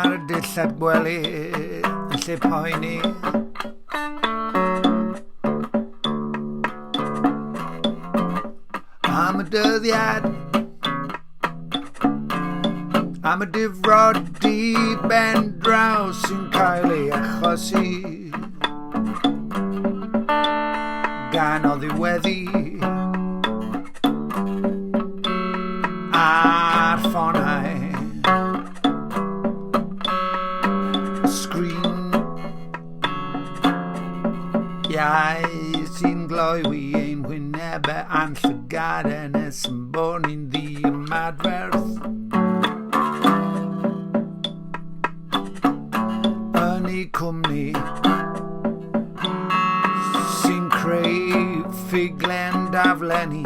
ar y dillad gwely yn lle poeni. Am y dyddiad, am y difrodi ben draws sy'n cael ei achosi gan o ddiweddi ar ffonau sgrin iau sy'n gloiwi ein wynebau anllygadau nes yn bod ni'n ddi-ymadferth yn ei cwmni sy'n creu ffuglen daflenni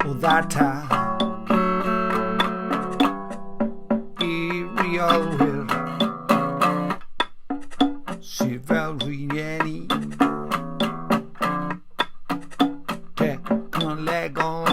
o ddata i reolwyr sydd fel rhieni technolegol.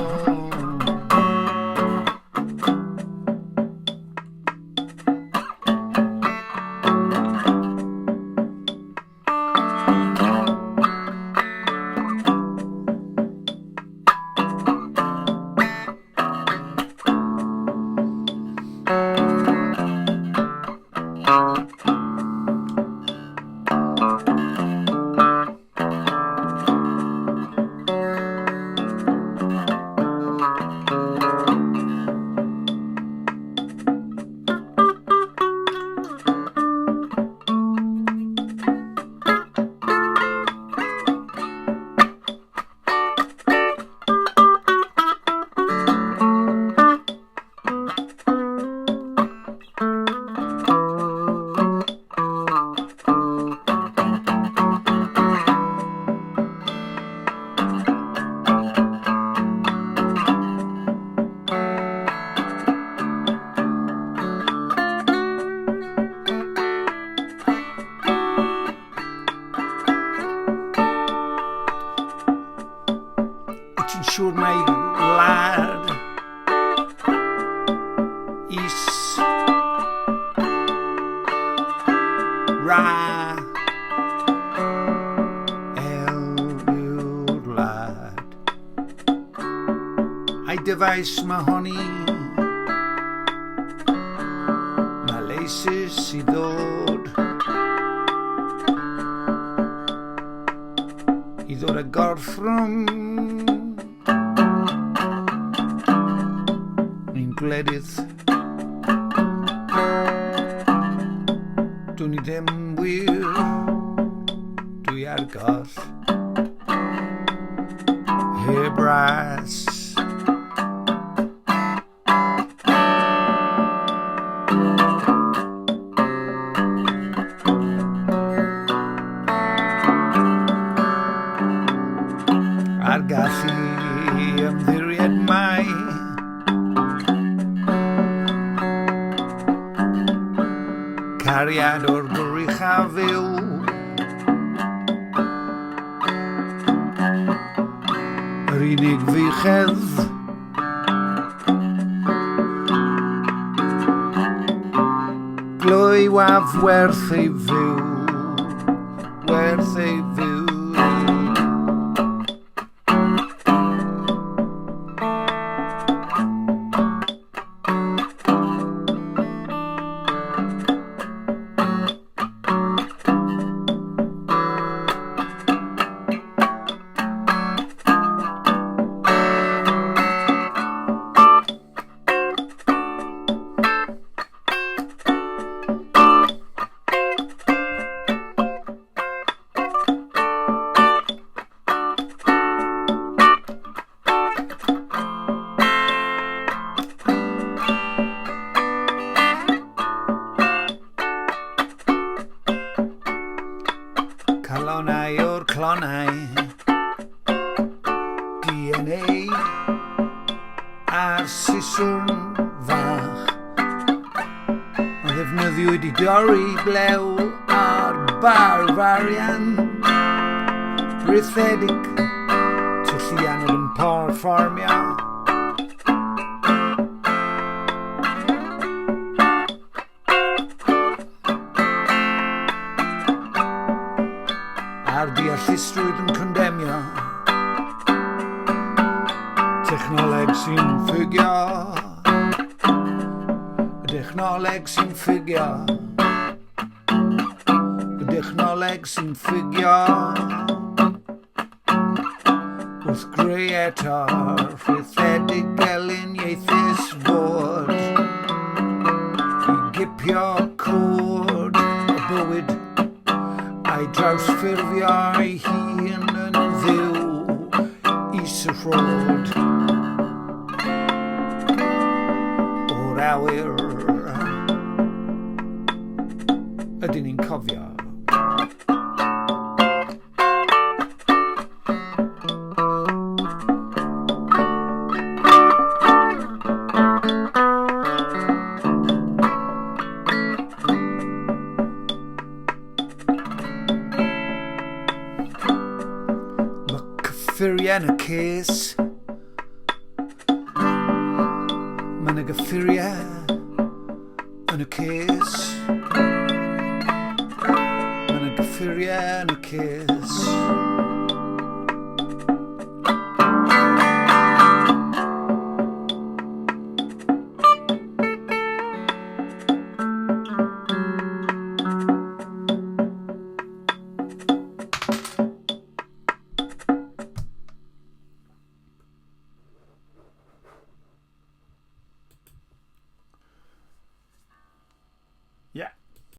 Ti'n siŵr mai wlad is ra yw'r wlad a'i dyfais mahoni mae leisus i ddod â gorffrwm ni'n gwledydd dwi'n ni ddim wir dwi ar goll heb ras ar gallu ymddiried mai cariad o'r gwrych a fyw yr unig fichedd glywaf werth ei fyw werth ei fyw Calonau o'r clonau DNA a'r siswrn fach a ddefnyddiwyd i dorri blew ar barfarian brythedig tylluan yn perfformio Mae'r deallusrwydd yn condemnio technoleg sy'n ffugio. Y dechnoleg sy'n ffugio. Y dechnoleg sy'n ffugio. Wrth greu etor rhythedig geliniaethus fod i gipio cwd y bywyd a'i drawsffurfio'i hun yn ddiw is-rhod o'r awyr ydyn ni'n cofio. Cyffuriau yn y ces. Mae 'na gyffuriau yn y ces. Mae 'na gyffuriau yn y ces.